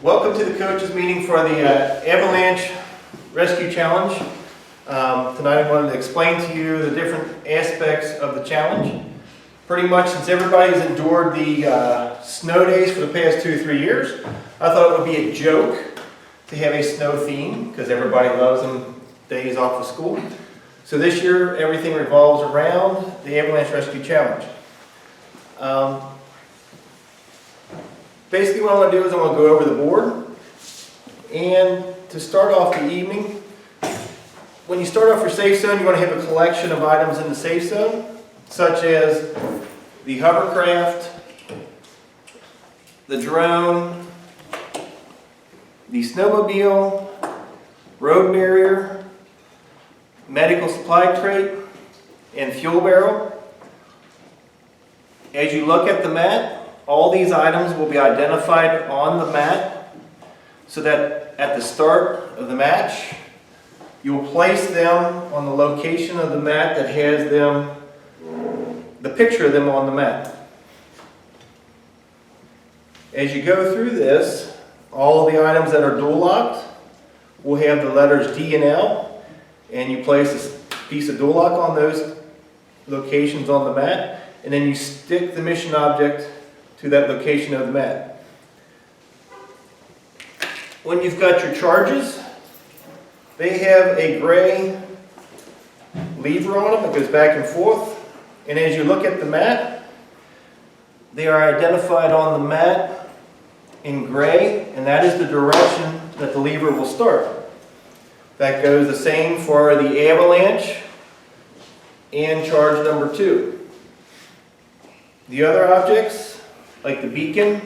Welcome to the coaches meeting for the Avalanche Rescue Challenge. Tonight I wanted to explain to you the different aspects of the challenge. Pretty much since everybody's endured the snow days for the past 2 or 3 years, I thought it would be a joke to have a snow theme because everybody loves them days off of school. So this year everything revolves around the Avalanche Rescue Challenge. Basically what I'm going to do is I'm going to go over the board, and to start off the evening, when you start off your safe zone, you want to have a collection of items in the safe zone, such as the hovercraft, the drone, the snowmobile, road barrier, medical supply crate, and fuel barrel. As you look at the mat, all these items will be identified on the mat so that at the start of the match, you will place them on the location of the mat that has them, the picture of them on the mat. As you go through this, all the items that are dual locked will have the letters D and L, and you place a piece of dual lock on those locations on the mat, and then you stick the mission object to that location of the mat. When you've got your charges, they have a gray lever on them that goes back and forth, and as you look at the mat, they are identified on the mat in gray, and that is the direction that the lever will start. That goes the same for the Avalanche and charge number 2. The other objects, like the beacon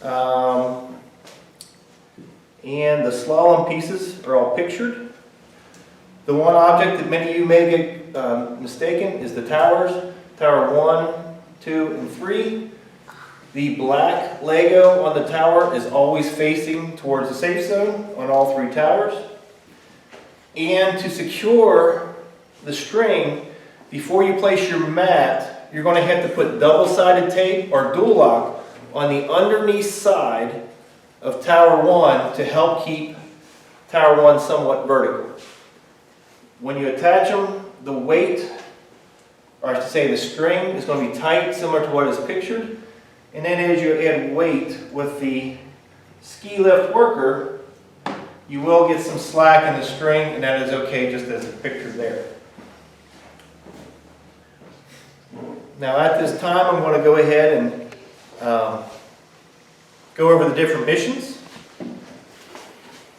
and the slalom pieces, are all pictured. The one object that many of you may get mistaken is the towers. Tower 1, 2, and 3. The black Lego on the tower is always facing towards the safe zone on all 3 towers. And to secure the string, before you place your mat, you're going to have to put double-sided tape or dual lock on the underneath side of Tower 1 to help keep Tower 1 somewhat vertical. When you attach them, the weight, or I should say the string, is going to be tight, similar to what is pictured. And then as you add weight with the ski lift worker, you will get some slack in the string, and that is okay just as pictured there. Now at this time I'm going to go ahead and go over the different missions.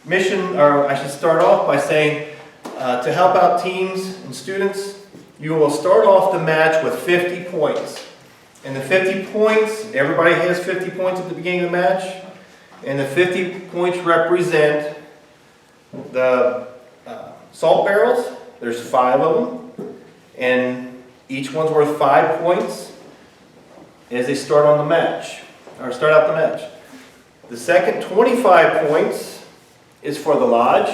I should start off by saying to help out teams and students, you will start off the match with 50 points. And the 50 points, everybody has 50 points at the beginning of the match, and the 50 points represent the salt barrels. There's 5 of them, and each one's worth 5 points as they start on the match, or start out the match. The second 25 points is for the lodge,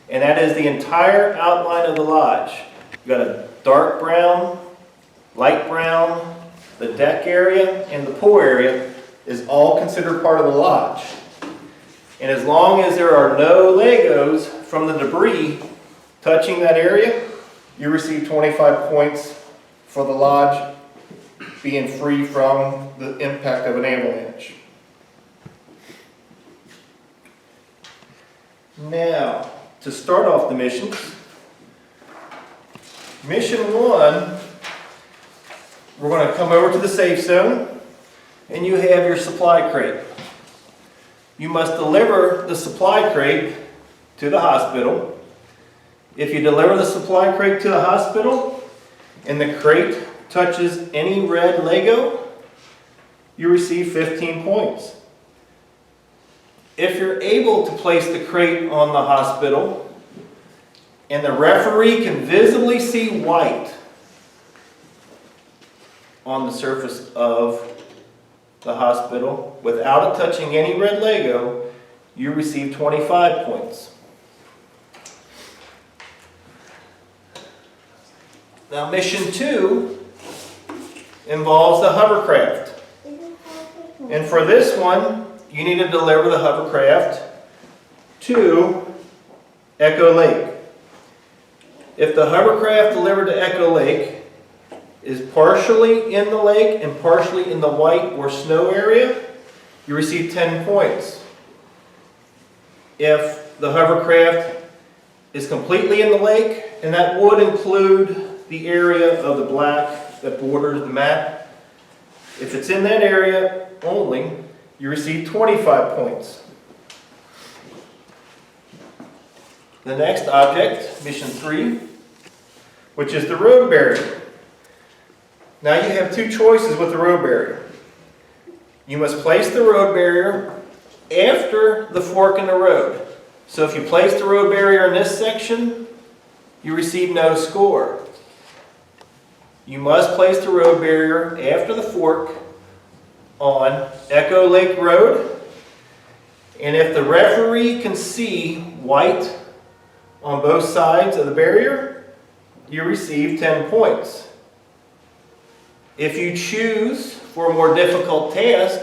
and that is the entire outline of the lodge. You've got a dark brown, light brown, the deck area, and the pool area is all considered part of the lodge. And as long as there are no Legos from the debris touching that area, you receive 25 points for the lodge being free from the impact of an avalanche. Now, to start off the missions, mission 1, we're going to come over to the safe zone, and you have your supply crate. You must deliver the supply crate to the hospital. If you deliver the supply crate to the hospital, and the crate touches any red Lego, you receive 15 points. If you're able to place the crate on the hospital, and the referee can visibly see white on the surface of the hospital without it touching any red Lego, you receive 25 points. Now mission 2 involves the hovercraft. And for this one, you need to deliver the hovercraft to Echo Lake. If the hovercraft delivered to Echo Lake is partially in the lake and partially in the white or snow area, you receive 10 points. If the hovercraft is completely in the lake, and that would include the area of the black that borders the map, if it's in that area only, you receive 25 points. The next object, mission 3, which is the road barrier. Now you have two choices with the road barrier. You must place the road barrier after the fork in the road. So if you place the road barrier in this section, you receive no score. You must place the road barrier after the fork on Echo Lake Road. And if the referee can see white on both sides of the barrier, you receive 10 points. If you choose for a more difficult task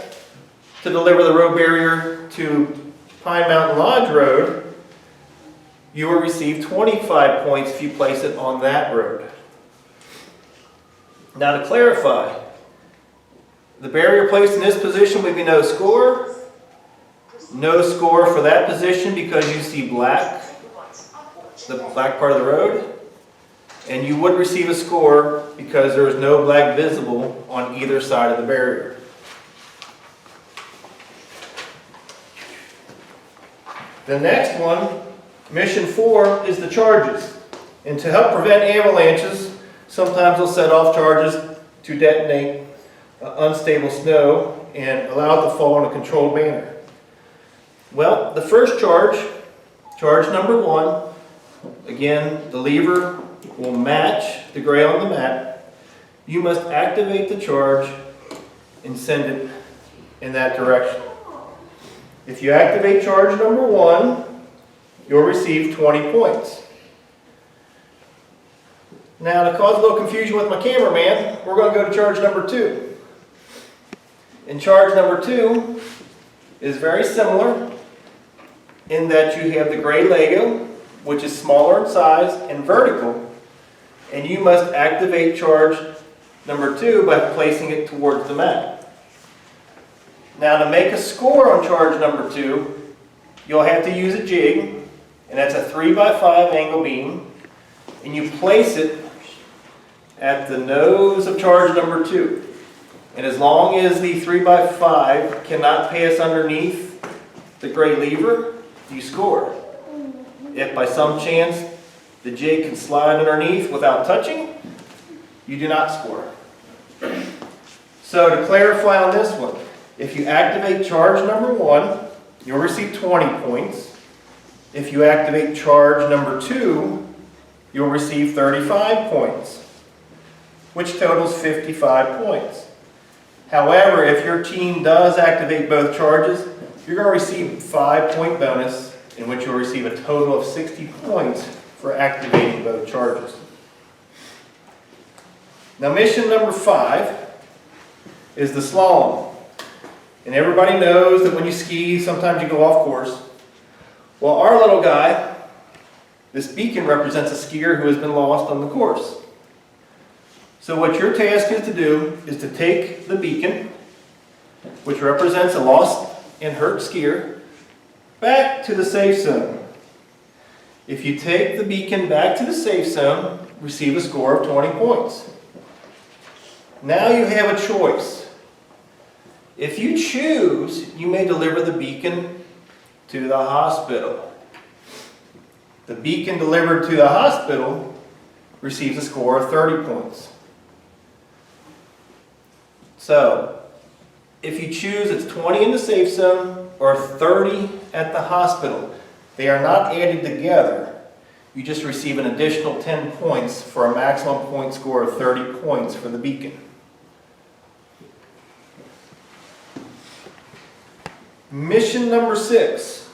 to deliver the road barrier to Pine Mountain Lodge Road, you will receive 25 points if you place it on that road. Now to clarify, the barrier placed in this position would be no score. No score for that position because you see black, the black part of the road. And you would receive a score because there is no black visible on either side of the barrier. The next one, mission 4, is the charges. And to help prevent avalanches, sometimes they'll set off charges to detonate unstable snow and allow it to fall in a controlled manner. Well, the first charge, charge number 1, again, the lever will match the gray on the map. You must activate the charge and send it in that direction. If you activate charge number 1, you'll receive 20 points. Now, to cause a little confusion with my cameraman, we're going to go to charge number 2. And charge number 2 is very similar in that you have the gray Lego, which is smaller in size and vertical, and you must activate charge number 2 by placing it towards the map. Now to make a score on charge number 2, you'll have to use a jig, and that's a 3x5 angle beam, and you place it at the nose of charge number 2. And as long as the 3x5 cannot pass underneath the gray lever, you score. If by some chance the jig can slide underneath without touching, you do not score. So to clarify on this one, if you activate charge number 1, you'll receive 20 points. If you activate charge number 2, you'll receive 35 points, which totals 55 points. However, if your team does activate both charges, you're going to receive a 5-point bonus, in which you'll receive a total of 60 points for activating both charges. Now mission number 5 is the slalom. And everybody knows that when you ski, sometimes you go off course. Well, our little guy, this beacon represents a skier who has been lost on the course. So what your task is to do is to take the beacon, which represents a lost and hurt skier, back to the safe zone. If you take the beacon back to the safe zone, receive a score of 20 points. Now you have a choice. If you choose, you may deliver the beacon to the hospital. The beacon delivered to the hospital receives a score of 30 points. So, if you choose, it's 20 in the safe zone or 30 at the hospital. They are not added together. You just receive an additional 10 points for a maximum point score of 30 points for the beacon. Mission number 6.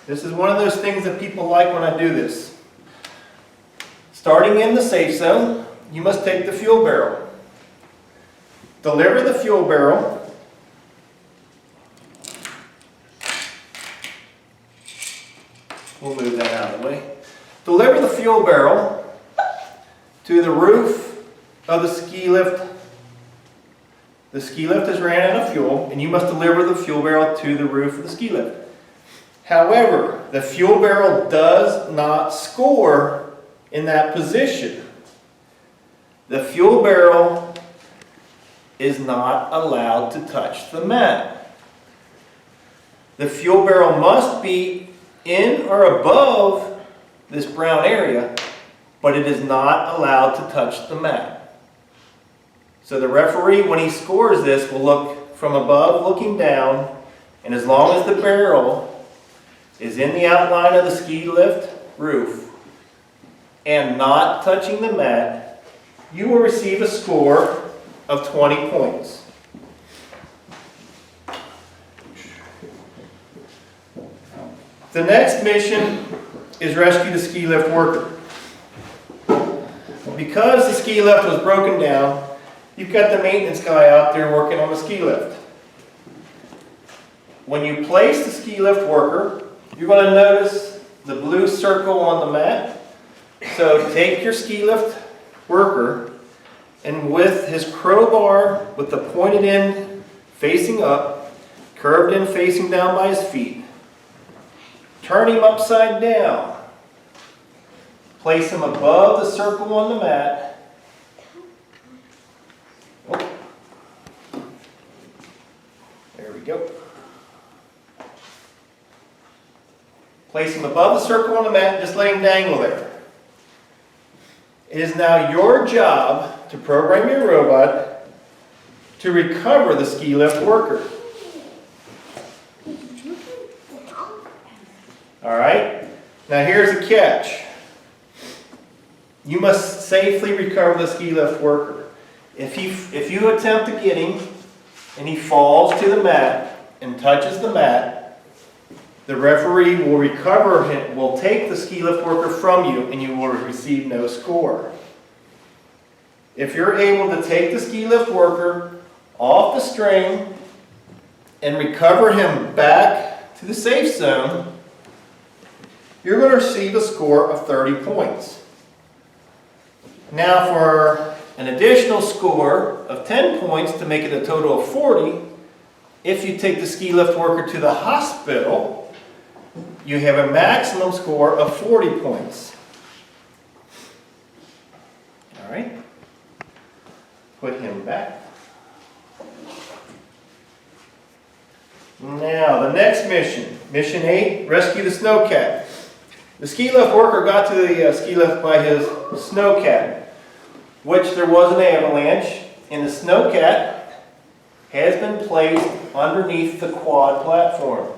This is one of those things that people like when I do this. Starting in the safe zone, you must take the fuel barrel. Deliver the fuel barrel We'll move that out of the way. Deliver the fuel barrel to the roof of the ski lift. The ski lift has ran out of fuel, and you must deliver the fuel barrel to the roof of the ski lift. However, the fuel barrel does not score in that position. The fuel barrel is not allowed to touch the mat. The fuel barrel must be in or above this brown area, but it is not allowed to touch the mat. So the referee, when he scores this, will look from above looking down, and as long as the barrel is in the outline of the ski lift roof and not touching the mat, you will receive a score of 20 points. The next mission is rescue the ski lift worker. Because the ski lift was broken down, you've got the maintenance guy out there working on the ski lift. When you place the ski lift worker, you're going to notice the blue circle on the mat. So take your ski lift worker, and with his crowbar with the pointed end facing up, curved in facing down by his feet, turn him upside down. Place him above the circle on the mat. Oh. There we go. Place him above the circle on the mat and just let him dangle there. It is now your job to program your robot to recover the ski lift worker. Alright? Now here's the catch. You must safely recover the ski lift worker. If you attempt to get him and he falls to the mat and touches the mat, the referee will recover him, will take the ski lift worker from you, and you will receive no score. If you're able to take the ski lift worker off the string and recover him back to the safe zone, you're going to receive a score of 30 points. Now for an additional score of 10 points to make it a total of 40, if you take the ski lift worker to the hospital, you have a maximum score of 40 points. All right. Put him back. Now, the next mission, mission 8, rescue the Snowcat. The ski lift worker got to the ski lift by his Snowcat, which there was an avalanche, and the Snowcat has been placed underneath the quad platform.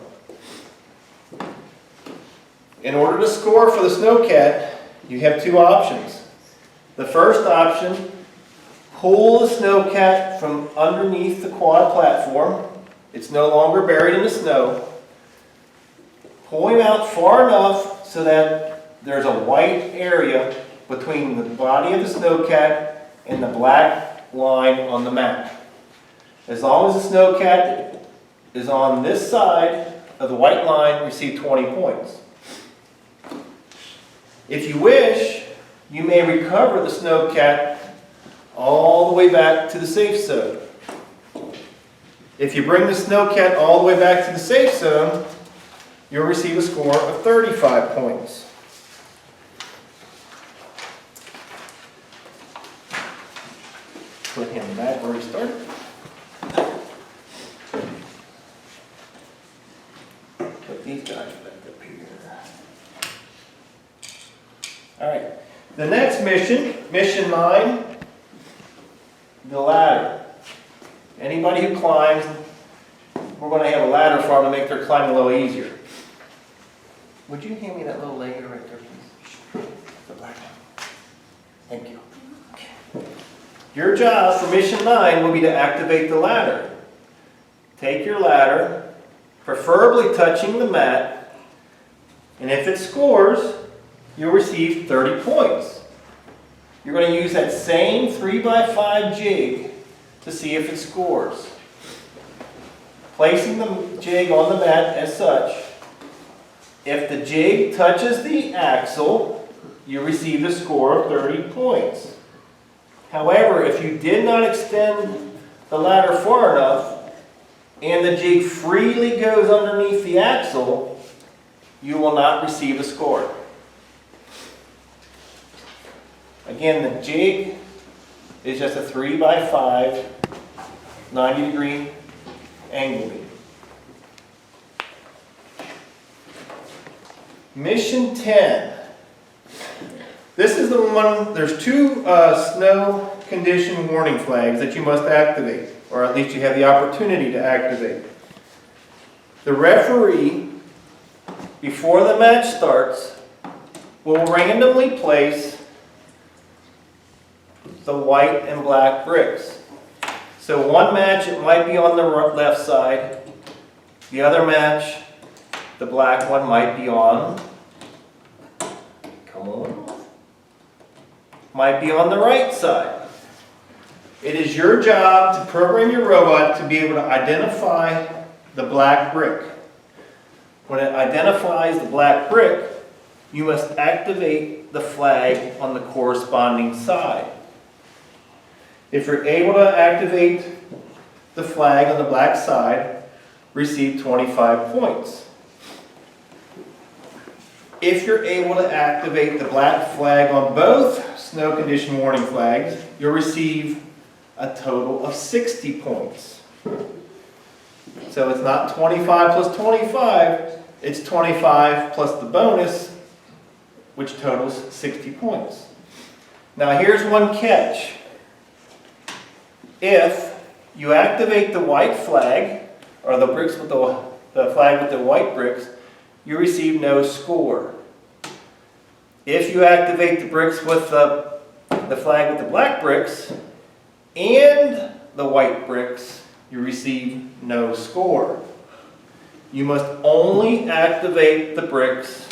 In order to score for the Snowcat, you have two options. The first option, pull the Snowcat from underneath the quad platform. It's no longer buried in the snow. Pull him out far enough so that there's a white area between the body of the Snowcat and the black line on the mat. As long as the Snowcat is on this side of the white line, receive 20 points. If you wish, you may recover the Snowcat all the way back to the safe zone. If you bring the Snowcat all the way back to the safe zone, you'll receive a score of 35 points. Put him back where he started. Put these guys back up here. All right. The next mission, mission 9, the ladder. Anybody who climbs, we're going to have a ladder for them to make their climbing a little easier. Would you hand me that little Lego right there, please? The black one. Thank you. Okay. Your job for mission 9 will be to activate the ladder. Take your ladder, preferably touching the mat, and if it scores, you'll receive 30 points. You're going to use that same 3x5 jig to see if it scores. Placing the jig on the mat as such, If the jig touches the axle, you receive a score of 30 points. However, if you did not extend the ladder far enough and the jig freely goes underneath the axle, you will not receive a score. Again, the jig is just a 3x5 90-degree angle beam. Mission 10. This is the one, there's two snow condition warning flags that you must activate, or at least you have the opportunity to activate. The referee, before the match starts, will randomly place the white and black bricks. So one match, it might be on the left side. The other match, the black one might be on, might be on the right side. It is your job to program your robot to be able to identify the black brick. When it identifies the black brick, you must activate the flag on the corresponding side. If you're able to activate the flag on the black side, receive 25 points. If you're able to activate the black flag on both snow condition warning flags, you'll receive a total of 60 points. So it's not 25 plus 25, it's 25 plus the bonus, which totals 60 points. Now here's one catch. If you activate the white flag, or the bricks with the flag with the white bricks, you receive no score. If you activate the bricks with the flag with the black bricks and the white bricks, you receive no score. You must only activate the bricks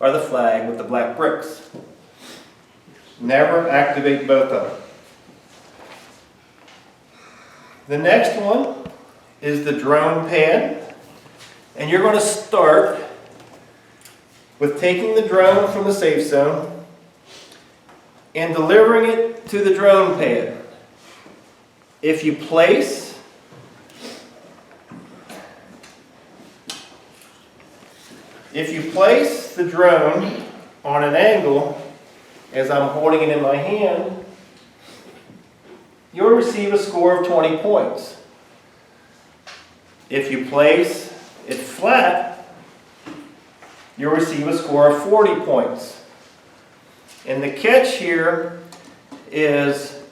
or the flag with the black bricks. Never activate both of them. The next one is the drone pad, and you're going to start with taking the drone from the safe zone and delivering it to the drone pad. If you place the drone on an angle, as I'm holding it in my hand, you'll receive a score of 20 points. If you place it flat, you'll receive a score of 40 points. And the catch here is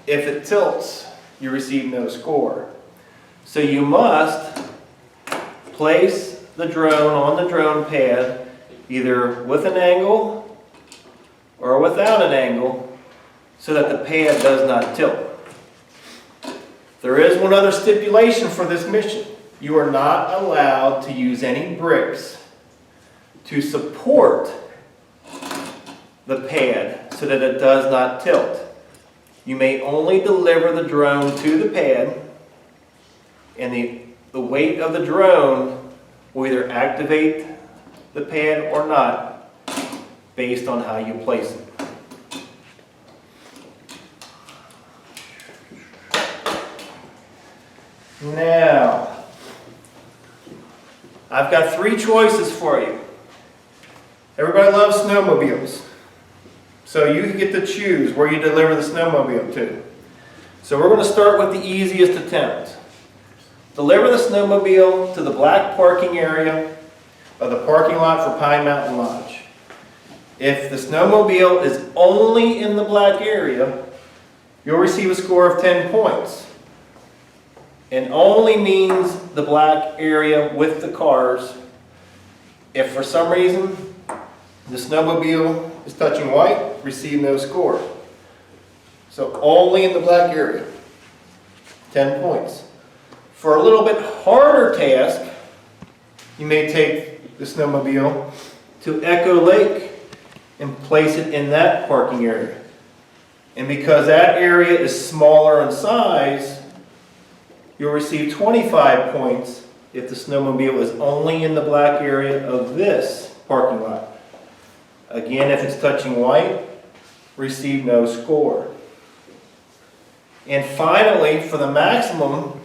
if it tilts, you receive no score. So you must place the drone on the drone pad either with an angle or without an angle so that the pad does not tilt. There is one other stipulation for this mission. You are not allowed to use any bricks to support the pad so that it does not tilt. You may only deliver the drone to the pad, and the weight of the drone will either activate the pad or not based on how you place it. Now, I've got three choices for you. Everybody loves snowmobiles, so you get to choose where you deliver the snowmobile to. So we're going to start with the easiest attempt. Deliver the snowmobile to the black parking area of the parking lot for Pine Mountain Lodge. If the snowmobile is only in the black area, you'll receive a score of 10 points. And only means the black area with the cars. If for some reason the snowmobile is touching white, receive no score. So only in the black area, 10 points. For a little bit harder task, you may take the snowmobile to Echo Lake and place it in that parking area. And because that area is smaller in size, you'll receive 25 points if the snowmobile is only in the black area of this parking lot. Again, if it's touching white, receive no score. And finally, for the maximum,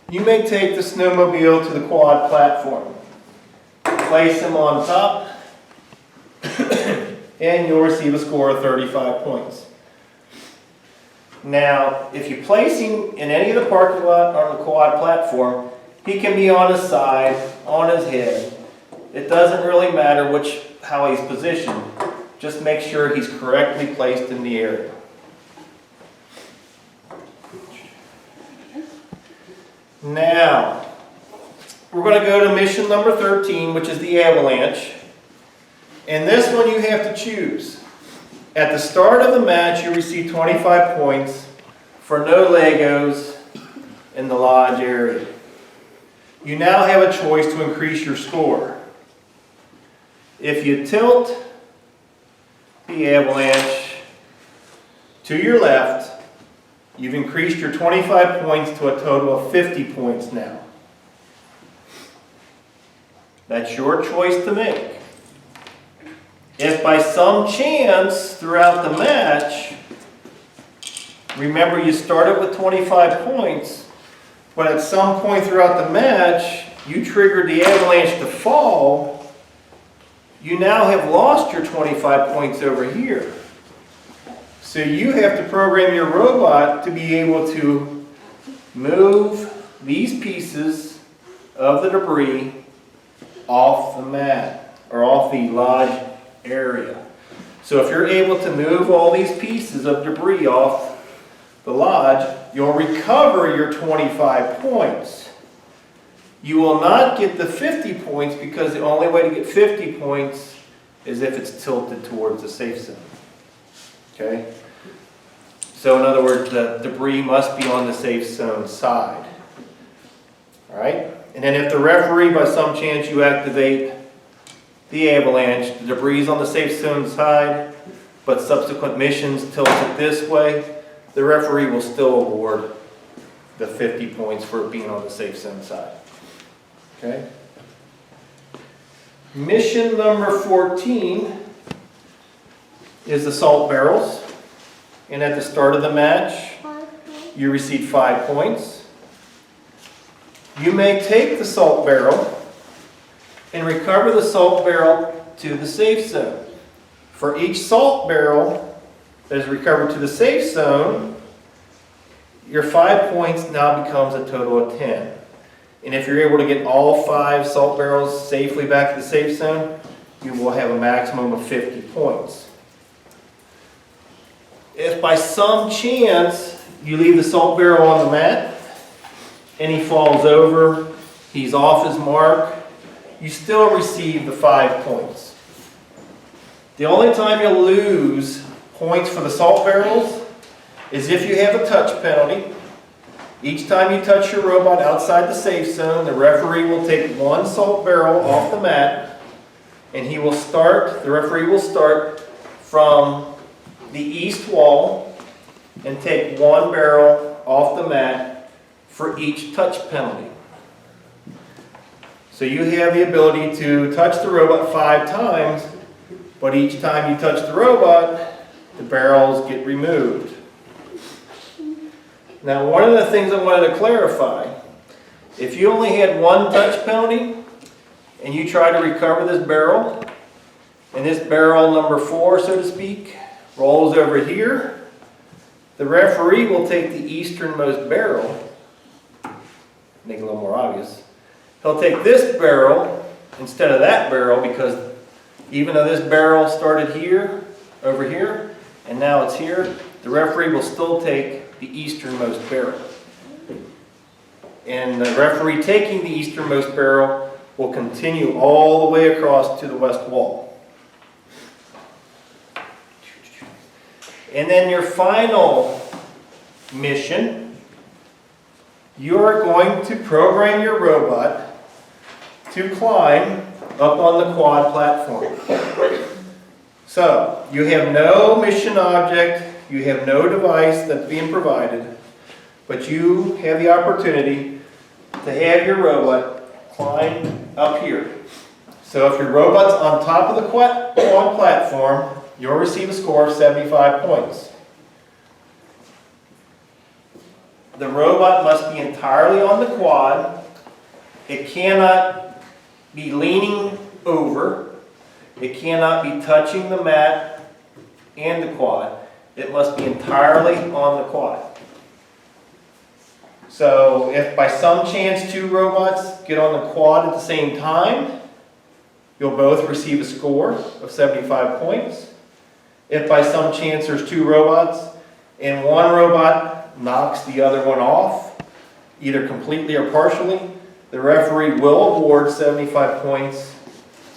you may take the snowmobile to the quad platform. Place him on top, and you'll receive a score of 35 points. Now, if you place him in any of the parking lot on the quad platform, he can be on his side, on his head. It doesn't really matter how he's positioned. Just make sure he's correctly placed in the area. Now, we're going to go to mission number 13, which is the Avalanche. And this one you have to choose. At the start of the match, you receive 25 points for no Legos in the lodge area. You now have a choice to increase your score. If you tilt the Avalanche to your left, you've increased your 25 points to a total of 50 points now. That's your choice to make. If by some chance throughout the match, remember you started with 25 points, but at some point throughout the match, you triggered the Avalanche to fall, you now have lost your 25 points over here. So you have to program your robot to be able to move these pieces of the debris off the mat, or off the lodge area. So if you're able to move all these pieces of debris off the lodge, you'll recover your 25 points. You will not get the 50 points because the only way to get 50 points is if it's tilted towards the safe zone. Okay? So in other words, the debris must be on the safe zone side. All right? And then if the referee, by some chance, you activate the Avalanche, the debris is on the safe zone side, but subsequent missions tilt it this way, the referee will still award the 50 points for it being on the safe zone side. Okay? Mission number 14 is the salt barrels. And at the start of the match, you receive 5 points. You may take the salt barrel and recover the salt barrel to the safe zone. For each salt barrel that is recovered to the safe zone, your 5 points now becomes a total of 10. And if you're able to get all 5 salt barrels safely back to the safe zone, you will have a maximum of 50 points. If by some chance you leave the salt barrel on the mat and he falls over, he's off his mark, you still receive the 5 points. The only time you'll lose points for the salt barrels is if you have a touch penalty. Each time you touch your robot outside the safe zone, the referee will take 1 salt barrel off the mat, and the referee will start from the east wall and take 1 barrel off the mat for each touch penalty. So you have the ability to touch the robot 5 times, but each time you touch the robot, the barrels get removed. Now, one of the things I wanted to clarify, if you only had 1 touch penalty and you try to recover this barrel, and this barrel number 4, so to speak, rolls over here, the referee will take the easternmost barrel, make it a little more obvious. He'll take this barrel instead of that barrel, because even though this barrel started here, over here, and now it's here, the referee will still take the easternmost barrel. And the referee taking the easternmost barrel will continue all the way across to the west wall. And then your final mission, you're going to program your robot to climb up on the quad platform. So, you have no mission object, you have no device that's being provided. but you have the opportunity to have your robot climb up here. So if your robot's on top of the quad platform, you'll receive a score of 75 points. The robot must be entirely on the quad. It cannot be leaning over. It cannot be touching the mat and the quad. It must be entirely on the quad. So if by some chance two robots get on the quad at the same time, you'll both receive a score of 75 points. If by some chance there's two robots and one robot knocks the other one off, either completely or partially, the referee will award 75 points,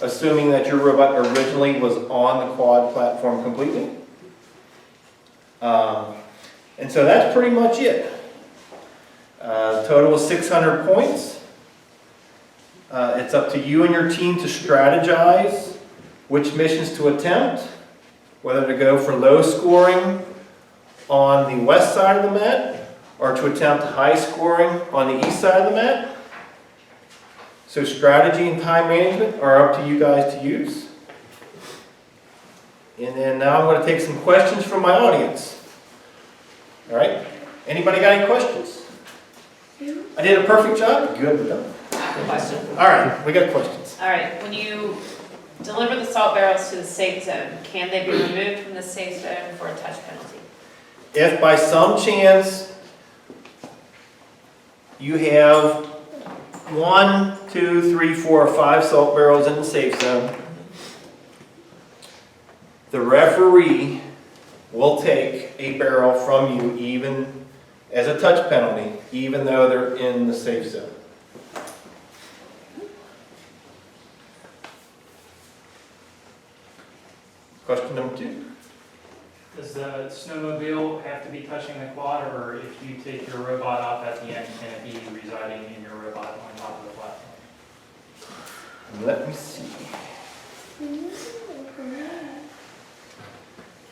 assuming that your robot originally was on the quad platform completely. And so that's pretty much it. Total is 600 points. It's up to you and your team to strategize which missions to attempt, whether to go for low scoring on the west side of the mat or to attempt high scoring on the east side of the mat. So strategy and time management are up to you guys to use. And then now I'm going to take some questions from my audience. All right? Anybody got any questions? I did a perfect job? Good, we're done. Question. All right, we got questions. All right, when you deliver the salt barrels to the safe zone, can they be removed from the safe zone for a touch penalty? If by some chance you have 1, 2, 3, 4, or 5 salt barrels in the safe zone, the referee will take a barrel from you even as a touch penalty, even though they're in the safe zone. Question number 2. Does the snowmobile have to be touching the quad, or if you take your robot off at the end, can it be residing in your robot on top of the platform? Let me see.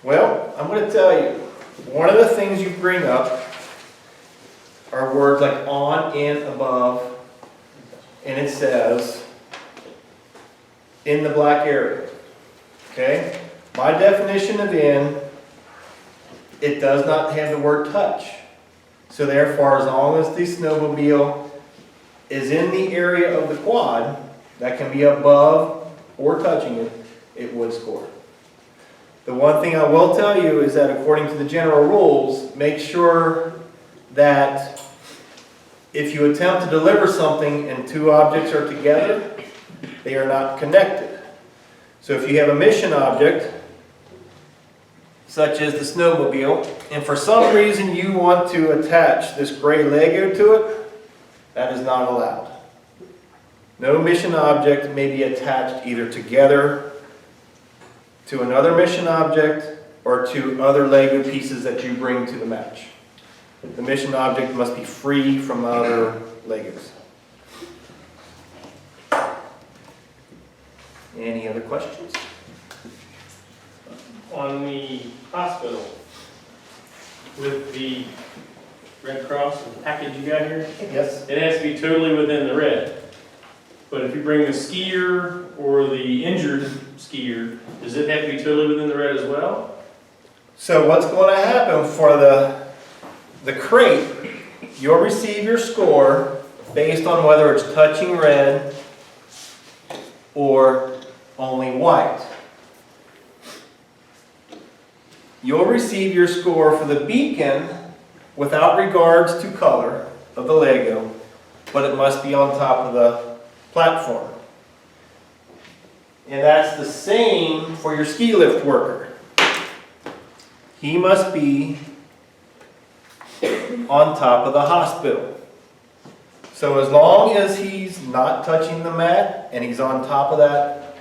Well, I'm going to tell you, one of the things you bring up are words like on, in, above, and it says in the black area. Okay? My definition of in, it does not have the word touch. So therefore, as long as the snowmobile is in the area of the quad, that can be above or touching it, it would score. The one thing I will tell you is that according to the general rules, make sure that if you attempt to deliver something and two objects are together, they are not connected. So if you have a mission object, such as the snowmobile, and for some reason you want to attach this gray Lego to it, that is not allowed. No mission object may be attached either together to another mission object or to other Lego pieces that you bring to the match. The mission object must be free from other Legos. Any other questions? On the hospital, with the Red Cross package you got here, Yes? it has to be totally within the red. But if you bring the skier or the injured skier, does it have to be totally within the red as well? So what's going to happen for the crate, you'll receive your score based on whether it's touching red or only white. You'll receive your score for the beacon without regards to color of the Lego, but it must be on top of the platform. And that's the same for your ski lift worker. He must be on top of the hospital. So as long as he's not touching the mat and he's on top of that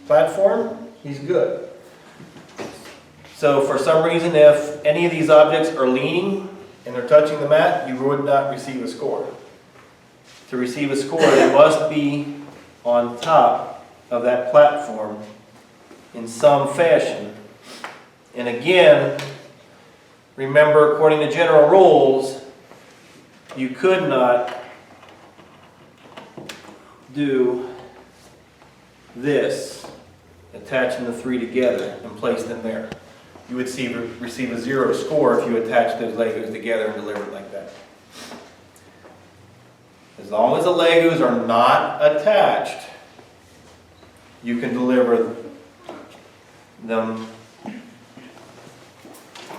platform, he's good. So for some reason, if any of these objects are leaning and they're touching the mat, you would not receive a score. To receive a score, it must be on top of that platform in some fashion. And again, remember, according to general rules, you could not do this, attaching the three together and place them there. You would receive a 0 score if you attach those Legos together and deliver it like that. As long as the Legos are not attached, you can deliver them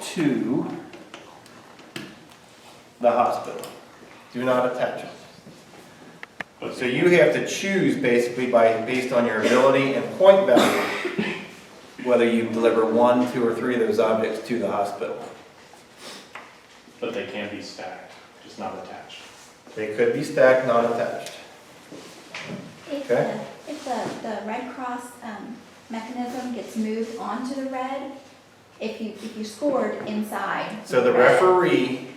to the hospital. Do not attach them. So you have to choose basically based on your ability and point value whether you deliver 1, 2, or 3 of those objects to the hospital. But they can be stacked, just not attached. They could be stacked, not attached. Okay. If the Red Cross mechanism gets moved onto the red, if you scored inside. So the referee,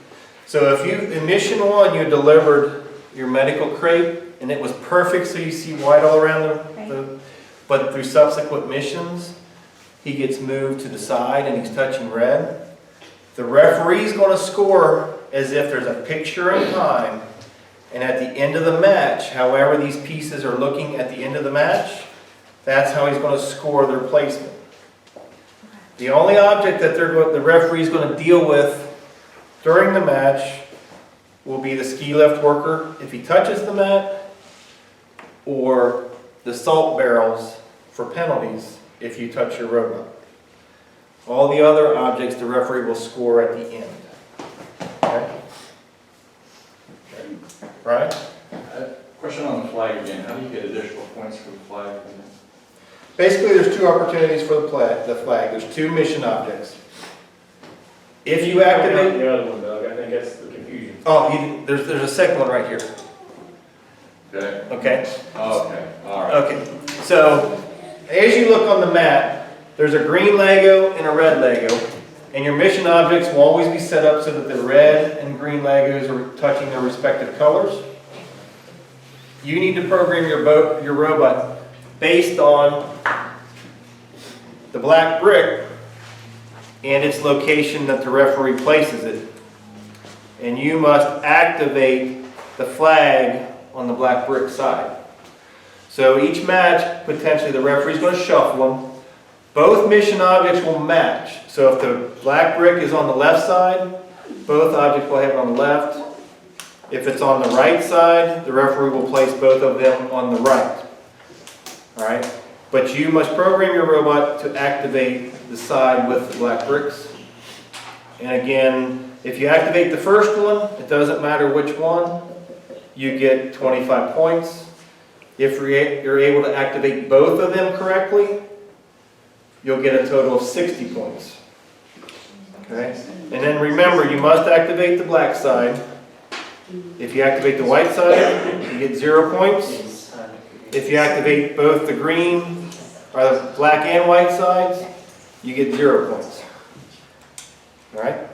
so if you, in mission 1, you delivered your medical crate and it was perfect, so you see white all around but through subsequent missions, he gets moved to the side and he's touching red. The referee's going to score as if there's a picture in time, and at the end of the match, however these pieces are looking at the end of the match, that's how he's going to score their placement. The only object that the referee's going to deal with during the match will be the ski lift worker if he touches the mat, or the salt barrels for penalties if you touch your robot. All the other objects the referee will score at the end. Okay? Right? Question on the flag again. How do you get additional points for the flag? Basically, there's 2 opportunities for the flag. There's 2 mission objects. If you activate... The other one, Doug, I think that's the confusion. Oh, there's a second one right here. Okay. Okay? Okay, all right. Okay. So, as you look on the mat, there's a green Lego and a red Lego. And your mission objects will always be set up so that the red and green Legos are touching their respective colors. You need to program your robot based on the black brick and its location that the referee places it. And you must activate the flag on the black brick side. So each match, potentially the referee is going to shuffle them. Both mission objects will match. So if the black brick is on the left side, both objects will have it on the left. If it's on the right side, the referee will place both of them on the right. All right? But you must program your robot to activate the side with the black bricks. And again, if you activate the first one, it doesn't matter which one, you get 25 points. If you're able to activate both of them correctly, you'll get a total of 60 points. Okay? And then remember, you must activate the black side. If you activate the white side, you get 0 points. If you activate both the green, or the black and white sides, you get 0 points. All right?